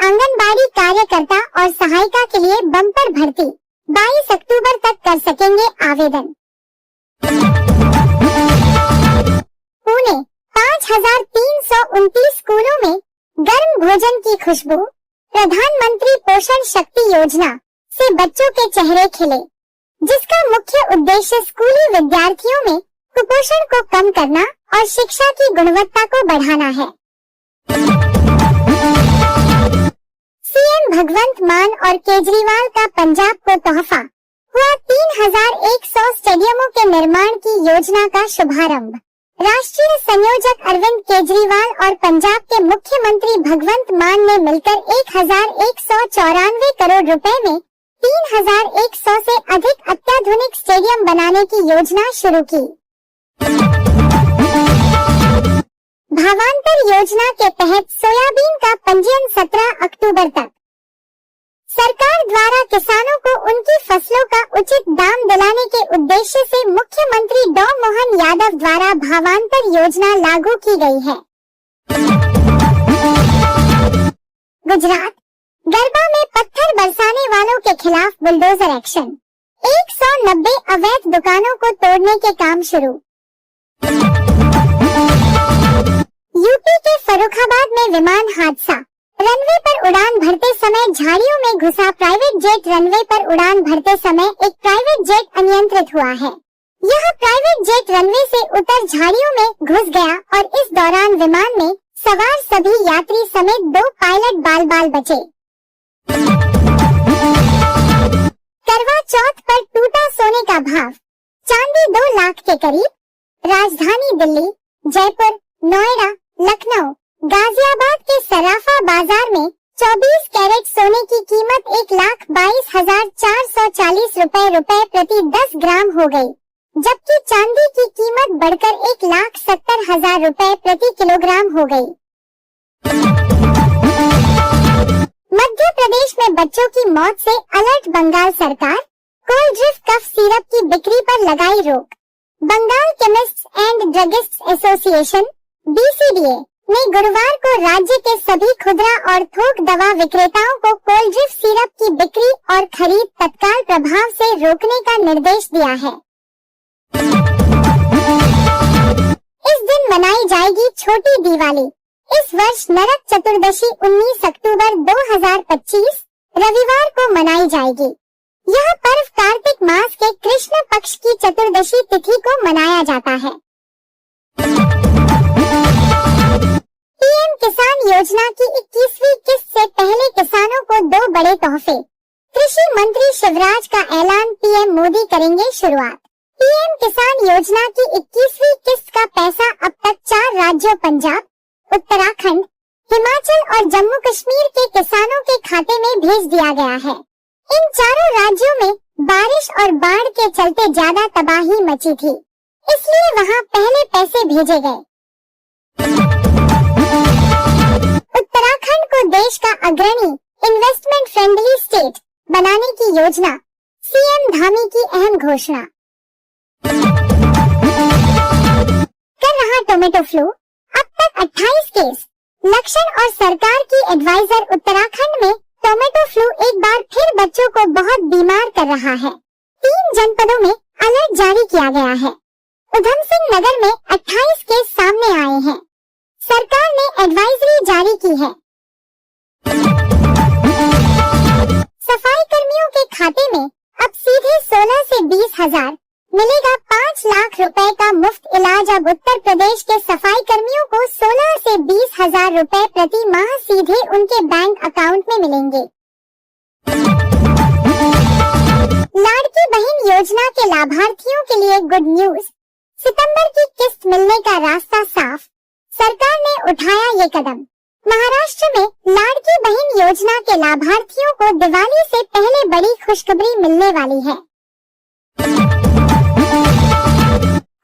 आंगनबाड़ी कार्यकर्ता और सहायिका के लिए बम्पर भर्ती 22 अक्टूबर तक कर सकेंगे आवेदन। पुणे 5329 स्कूलों में गर्म भोजन की खुशबू। प्रधानमंत्री पोषण शक्ति योजना से बच्चों के चेहरे खिले, जिसका मुख्य उद्देश्य स्कूली विद्यार्थियों में कुपोषण को कम करना और शिक्षा की गुणवत्ता को बढ़ाना है। सीएम भगवंत मान और केजरीवाल का पंजाब को तोहफा, हुआ 3100 स्टेडियमों के निर्माण की योजना का शुभारंभ। राष्ट्रीय संयोजक अरविंद केजरीवाल और पंजाब के मुख्यमंत्री भगवंत मान ने मिलकर 1194 करोड़ रुपए में 3100 से अधिक अत्याधुनिक स्टेडियम बनाने की योजना शुरू की। भावांतर योजना के तहत सोयाबीन का पंजीयन 17 अक्टूबर तक। सरकार द्वारा किसानों को उनकी फसलों का उचित दाम दिलाने के उद्देश्य से मुख्यमंत्री डॉ मोहन यादव द्वारा भावांतर योजना लागू की गई है। गुजरात, गरबा में पत्थर बरसाने वालों के खिलाफ बुलडोजर एक्शन। 190 अवैध दुकानों को तोड़ने के काम शुरू। यूपी के फर्रुखाबाद में विमान हादसा। रनवे पर उड़ान भरते समय झाड़ियों में घुसा प्राइवेट जेट। रनवे पर उड़ान भरते समय एक प्राइवेट जेट अनियंत्रित हुआ है। यह प्राइवेट जेट रनवे से उतर झाड़ियों में घुस गया और इस दौरान विमान में सवार सभी यात्री समेत 2 पायलट बाल बचे। करवा चौथ पर टूटा सोने का भाव। चांदी 2 लाख के करीब। राजधानी दिल्ली, जयपुर, नोएडा, लखनऊ, गाजियाबाद के सराफा बाजार में 24 कैरेट सोने की कीमत 1,22,440 रुपए प्रति 10 ग्राम हो गई, जबकि चांदी की कीमत बढ़कर 1,70,000 रुपए प्रति किलोग्राम हो गई। मध्य प्रदेश में बच्चों की मौत से अलर्ट बंगाल सरकार। कोल्ड कफ सिरप की बिक्री पर लगाई रोक। Bengal chemists and druggists association BCDA ने गुरुवार को राज्य के सभी खुदरा और थोक दवा विक्रेताओं को कोल्ड सिरप की बिक्री और खरीद तत्काल प्रभाव से रोकने का निर्देश दिया है। इस दिन मनाई जाएगी छोटी दिवाली। इस वर्ष नरक चतुर्दशी 19 अक्टूबर 2025 रविवार को मनाई जाएगी। यह पर्व कार्तिक मास के कृष्ण पक्ष की चतुर्दशी तिथि को मनाया जाता है। पीएम किसान योजना की 21वीं किस्त से पहले किसानों को 2 बड़े तोहफे। कृषि मंत्री शिवराज का ऐलान, पीएम मोदी करेंगे शुरुआत। पीएम किसान योजना की 21वीं किस्त का पैसा अब तक 4 राज्यों पंजाब, उत्तराखंड, हिमाचल और जम्मू कश्मीर के किसानों के खाते में भेज दिया गया है। इन चारों राज्यों में बारिश और बाढ़ के चलते ज्यादा तबाही मची थी, इसलिए वहां पहले पैसे भेजे गए। उत्तराखंड को देश का अग्रणी इन्वेस्टमेंट फ्रेंडली स्टेट बनाने की योजना, सीएम धामी की अहम घोषणा। कर रहा टोमेटो फ्लू, अब तक 28 केस। लक्षण और सरकार की एडवाइजर। उत्तराखंड में टोमेटो फ्लू एक बार फिर बच्चों को बहुत बीमार कर रहा है। 3 जनपदों में अलर्ट जारी किया गया है। उधम सिंह नगर में 28 केस सामने आए हैं। सरकार ने एडवाइजरी जारी की है। सफाई कर्मियों के खाते में अब सीधे 16 से 20 हजार मिलेगा। 5 लाख रुपए का मुफ्त इलाज। अब उत्तर प्रदेश के सफाई कर्मियों को 16 से 20 हजार रुपए प्रति माह सीधे उनके बैंक अकाउंट में मिलेंगे। लाड़की बहन योजना के लाभार्थियों के लिए गुड न्यूज। सितंबर की किस्त मिलने का रास्ता साफ। सरकार ने उठाया ये कदम। महाराष्ट्र में लाड़की बहन योजना के लाभार्थियों को दिवाली से पहले बड़ी खुशखबरी मिलने वाली है।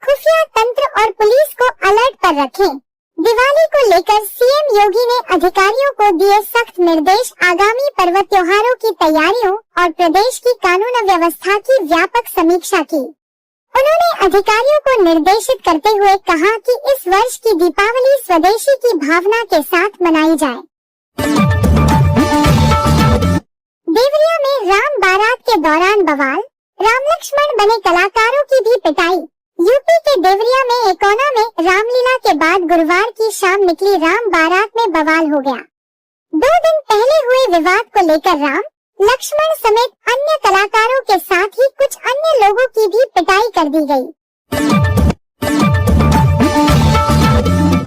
खुफिया तंत्र और पुलिस को अलर्ट पर रखें। दिवाली को लेकर सीएम योगी ने अधिकारियों को दिए सख्त निर्देश। आगामी पर्व त्योहारों की तैयारियों और प्रदेश की कानून व्यवस्था की व्यापक समीक्षा की। उन्होंने अधिकारियों को निर्देशित करते हुए कहा कि इस वर्ष की दीपावली स्वदेशी की भावना के साथ मनाई जाए। देवरिया में राम बारात के दौरान बवाल, राम लक्ष्मण बने कलाकारों की भी पिटाई। यूपी के देवरिया में एकोना में रामलीला के बाद गुरुवार की शाम निकली राम बारात में बवाल हो गया। 2 दिन पहले हुए विवाद को लेकर राम लक्ष्मण समेत अन्य कलाकारों के साथ ही कुछ अन्य लोगों की भी पिटाई कर दी गई।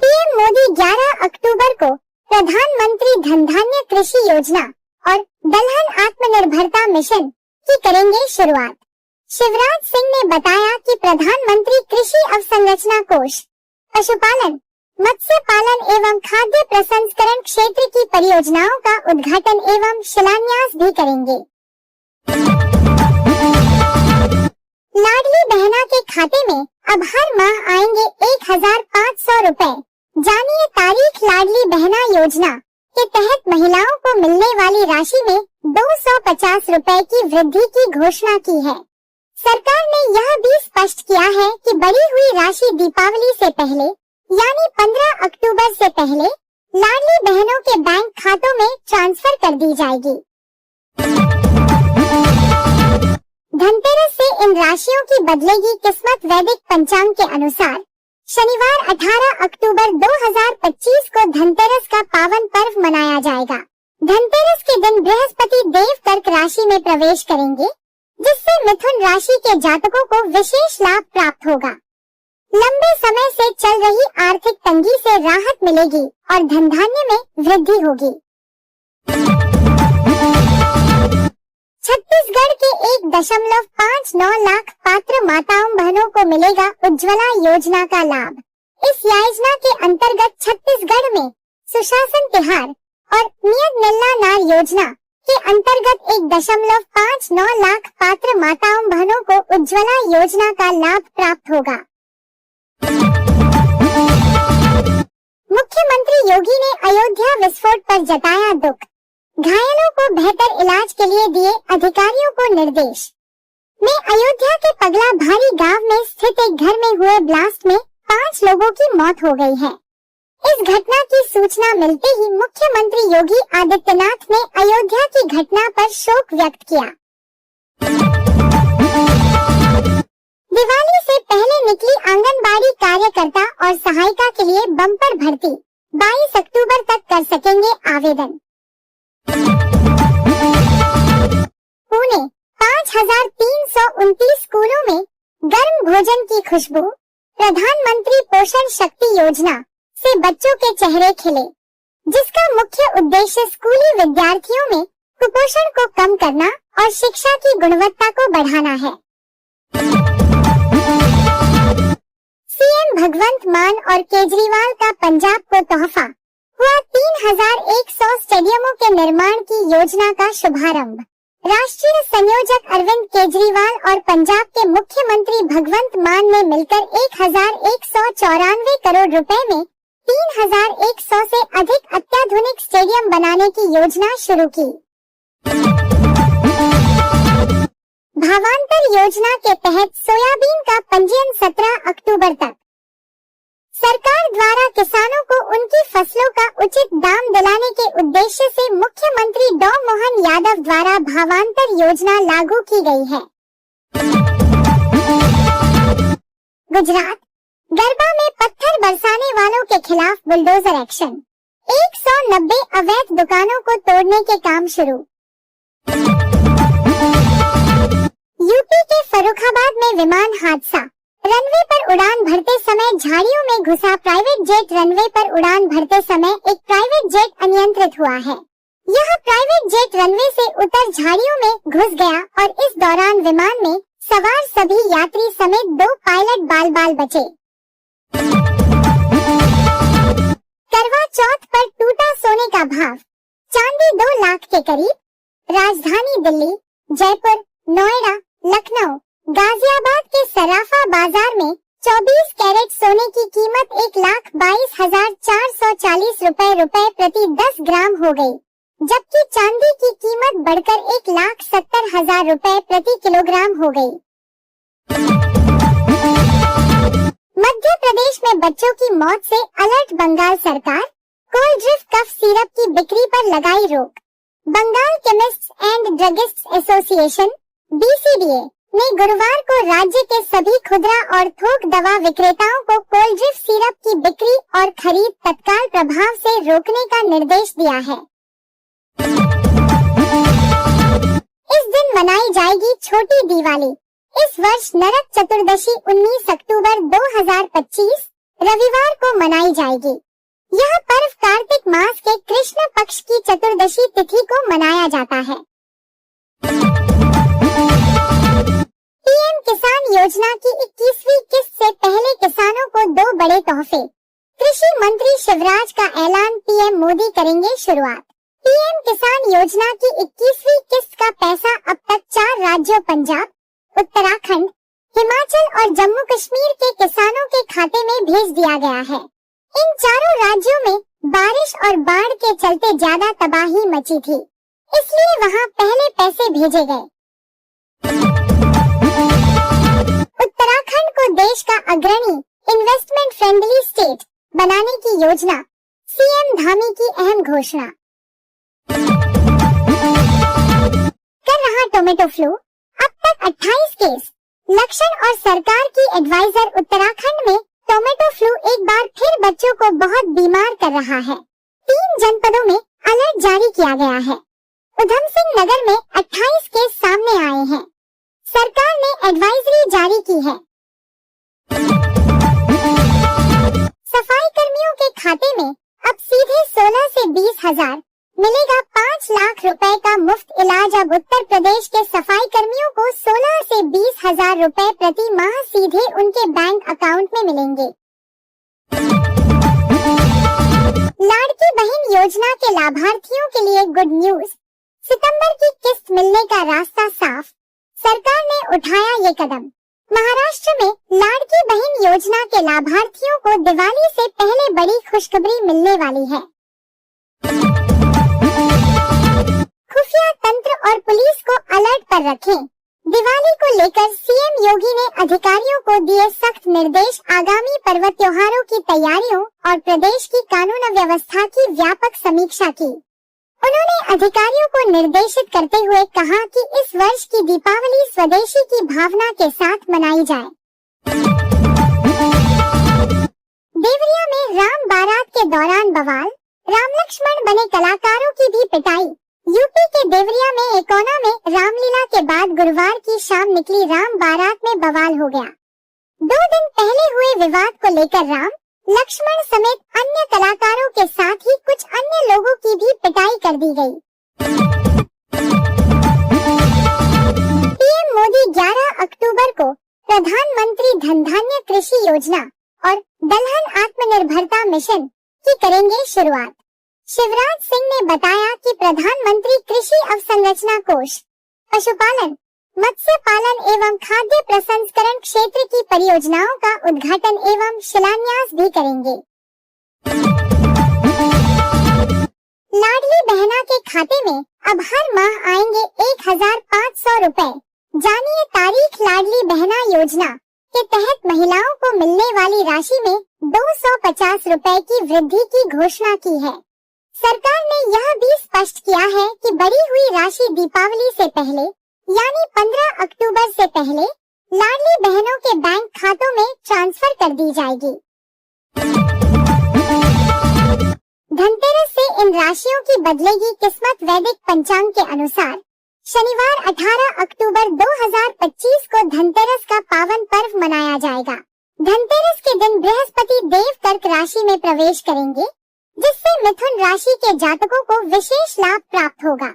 पीएम मोदी 11 अक्टूबर को प्रधानमंत्री धन धान्य कृषि योजना और दलहन आत्मनिर्भरता मिशन की करेंगे शुरुआत। शिवराज सिंह ने बताया कि प्रधानमंत्री कृषि अवसंरचना कोष पशुपालन, मत्स्य पालन एवं खाद्य प्रसंस्करण क्षेत्र की परियोजनाओं का उद्घाटन एवं शिलान्यास भी करेंगे। लाडली बहना के खाते में अब हर माह आएंगे 1500 रुपए। जानिए तारीख। लाडली बहना योजना के तहत महिलाओं को मिलने वाली राशि में 250 रुपए की वृद्धि की घोषणा की है। सरकार ने यह भी स्पष्ट किया है कि बढ़ी हुई राशि दीपावली से पहले यानी 15 अक्टूबर से पहले लाडली बहनों के बैंक खातों में ट्रांसफर कर दी जाएगी। धनतेरस से इन राशियों की बदलेगी किस्मत। वैदिक पंचांग के अनुसार शनिवार 18 अक्टूबर 2025 को धनतेरस का पावन पर्व मनाया जाएगा। धनतेरस के दिन बृहस्पति देव कर्क राशि में प्रवेश करेंगे, जिससे मिथुन राशि के जातकों को विशेष लाभ प्राप्त होगा। लंबे समय से चल रही आर्थिक तंगी से राहत मिलेगी और धन धान्य में वृद्धि होगी। छत्तीसगढ़ के 1.59 लाख पात्र माताओं बहनों को मिलेगा उज्ज्वला योजना का लाभ। इस योजना के अंतर्गत छत्तीसगढ़ में सुशासन तिहार और नियत मिलना नार योजना के अंतर्गत 1.59 लाख पात्र माताओं बहनों को उज्ज्वला योजना का लाभ प्राप्त होगा। मुख्यमंत्री योगी ने अयोध्या विस्फोट पर जताया दुख। घायलों को बेहतर इलाज के लिए दिए अधिकारियों को निर्देश। में अयोध्या के पगला भारी गांव में स्थित एक घर में हुए ब्लास्ट में 5 लोगों की मौत हो गई है। इस घटना की सूचना मिलते ही मुख्यमंत्री योगी आदित्यनाथ ने अयोध्या की घटना पर शोक व्यक्त किया। दिवाली से पहले निकली आंगनबाड़ी कार्यकर्ता और सहायिका के लिए बम्पर भर्ती। 22 अक्टूबर तक कर सकेंगे आवेदन। पुणे 5329 स्कूलों में गर्म भोजन की खुशबू। प्रधानमंत्री पोषण शक्ति योजना से बच्चों के चेहरे खिले, जिसका मुख्य उद्देश्य स्कूली विद्यार्थियों में कुपोषण को कम करना और शिक्षा की गुणवत्ता को बढ़ाना है। सीएम भगवंत मान और केजरीवाल का पंजाब को तोहफा। हुआ 3100 स्टेडियमों के निर्माण की योजना का शुभारंभ। राष्ट्रीय संयोजक अरविंद केजरीवाल और पंजाब के मुख्यमंत्री भगवंत मान ने मिलकर 1194 करोड़ रुपए में 3100 से अधिक अत्याधुनिक स्टेडियम बनाने की योजना शुरू की। भावांतर योजना के तहत सोयाबीन का पंजीयन 17 अक्टूबर तक। सरकार द्वारा किसानों को उनकी फसलों का उचित दाम दिलाने के उद्देश्य से मुख्यमंत्री डॉ मोहन यादव द्वारा भावांतर योजना लागू की गई है। गुजरात गरबा में पत्थर बरसाने वालों के खिलाफ बुलडोजर एक्शन। 190 अवैध दुकानों को तोड़ने के काम शुरू। यूपी के फर्रुखाबाद में विमान हादसा। रनवे पर उड़ान भरते समय झाड़ियों में घुसा प्राइवेट जेट। रनवे पर उड़ान भरते समय एक प्राइवेट जेट अनियंत्रित हुआ है। यह प्राइवेट जेट रनवे से उतर झाड़ियों में घुस गया और इस दौरान विमान में सवार सभी यात्री समेत 2 पायलट बाल बचे। करवा चौथ पर टूटा सोने का भाव। चांदी 2 लाख के करीब। राजधानी दिल्ली, जयपुर, नोएडा, लखनऊ, गाजियाबाद के सराफा बाजार में 24 कैरेट सोने की कीमत 1,22,440 रुपए प्रति 10 ग्राम हो गई, जबकि चांदी की कीमत बढ़कर 1,70,000 रुपए प्रति किलोग्राम हो गई। मध्य प्रदेश में बच्चों की मौत से अलर्ट बंगाल सरकार। कोल्ड ड्रिफ्ट कफ सिरप की बिक्री पर लगाई रोक। Bengal chemists and druggists association (BCDA) ने गुरुवार को राज्य के सभी खुदरा और थोक दवा विक्रेताओं को कोल्ड्रिप सिरप की बिक्री और खरीद तत्काल प्रभाव से रोकने का निर्देश दिया है। इस दिन मनाई जाएगी छोटी दिवाली। इस वर्ष नरक चतुर्दशी 19 अक्टूबर 2025 रविवार को मनाई जाएगी। यह पर्व कार्तिक मास के कृष्ण पक्ष की चतुर्दशी तिथि को मनाया जाता है। पीएम किसान योजना की 21वीं किस्त से पहले किसानों को 2 बड़े तोहफे। कृषि मंत्री शिवराज का ऐलान, पीएम मोदी करेंगे शुरुआत। पीएम किसान योजना की 21वीं किस्त का पैसा अब तक 4 राज्यों पंजाब, उत्तराखंड, हिमाचल और जम्मू कश्मीर के किसानों के खाते में भेज दिया गया है। इन चारों राज्यों में बारिश और बाढ़ के चलते ज्यादा तबाही मची थी, इसलिए वहां पहले पैसे भेजे गए। उत्तराखंड को देश का अग्रणी इन्वेस्टमेंट फ्रेंडली स्टेट बनाने की योजना, सीएम धामी की अहम घोषणा। कर रहा टोमेटो फ्लू, अब तक 28 केस। लक्षण और सरकार की एडवाइजर। उत्तराखंड में टोमेटो फ्लू एक बार फिर बच्चों को बहुत बीमार कर रहा है। 3 जनपदों में अलर्ट जारी किया गया है। उधमसिंह नगर में 28 केस सामने आए हैं। सरकार ने एडवाइजरी जारी की है। सफाई कर्मियों के खाते में अब सीधे 16 से 20 हजार मिलेगा। 5 लाख रुपए का मुफ्त इलाज। अब उत्तर प्रदेश के सफाई कर्मियों को 16 से 20 हजार रुपए प्रति माह सीधे उनके बैंक अकाउंट में मिलेंगे। लाड़की बहन योजना के लाभार्थियों के लिए गुड न्यूज। सितंबर की किस्त मिलने का रास्ता साफ, सरकार ने उठाया ये कदम। महाराष्ट्र में लाड़की बहन योजना के लाभार्थियों को दिवाली से पहले बड़ी खुशखबरी मिलने वाली है। खुफिया तंत्र और पुलिस को अलर्ट पर रखें। दिवाली को लेकर सीएम योगी ने अधिकारियों को दिए सख्त निर्देश। आगामी पर्व त्योहारों की तैयारियों और प्रदेश की कानून व्यवस्था की व्यापक समीक्षा की। उन्होंने अधिकारियों को निर्देशित करते हुए कहा कि इस वर्ष की दीपावली स्वदेशी की भावना के साथ मनाई जाए। देवरिया में राम बारात के दौरान बवाल, राम लक्ष्मण बने कलाकारों की भी पिटाई। यूपी के देवरिया में एकोना में रामलीला के बाद गुरुवार की शाम निकली राम बारात में बवाल हो गया। 2 दिन पहले हुए विवाद को लेकर राम, लक्ष्मण समेत अन्य कलाकारों के साथ ही कुछ अन्य लोगों की भी पिटाई कर दी गई। पीएम मोदी 11 अक्टूबर को प्रधानमंत्री धनधान्य कृषि योजना और दलहन आत्मनिर्भरता मिशन की करेंगे शुरुआत। शिवराज सिंह ने बताया कि प्रधानमंत्री कृषि अवसंरचना कोष, पशुपालन, मत्स्य पालन एवं खाद्य प्रसंस्करण क्षेत्र की परियोजनाओं का उद्घाटन एवं शिलान्यास भी करेंगे। लाडली बहना के खाते में अब हर माह आएंगे 1500 रुपए। जानिए तारीख। लाडली बहना योजना के तहत महिलाओं को मिलने वाली राशि में 250 रुपए की वृद्धि की घोषणा की है। सरकार ने यह भी स्पष्ट किया है कि बढ़ी हुई राशि दीपावली से पहले यानी 15 अक्टूबर से पहले लाडली बहनों के बैंक खातों में ट्रांसफर कर दी जाएगी। धनतेरस से इन राशियों की बदलेगी किस्मत। वैदिक पंचांग के अनुसार शनिवार 18 अक्टूबर 2025 को धनतेरस का पावन पर्व मनाया जाएगा। धनतेरस के दिन बृहस्पति देव कर्क राशि में प्रवेश करेंगे, जिससे मिथुन राशि के जातकों को विशेष लाभ प्राप्त होगा।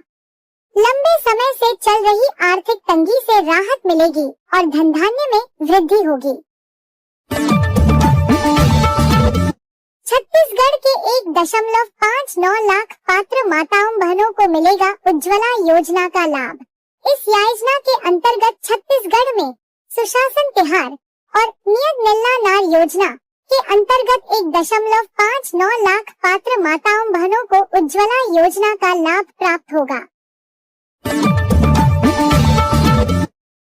लंबे समय से चल रही आर्थिक तंगी से राहत मिलेगी और धनधान्य में वृद्धि होगी। छत्तीसगढ़ के 1.59 लाख पात्र माताओं बहनों को मिलेगा उज्ज्वला योजना का लाभ। इस योजना के अंतर्गत छत्तीसगढ़ में सुशासन तिहार और नियत नीला नार योजना के अंतर्गत 1.59 लाख पात्र माताओं बहनों को उज्ज्वला योजना का लाभ प्राप्त होगा।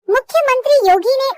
मुख्यमंत्री योगी ने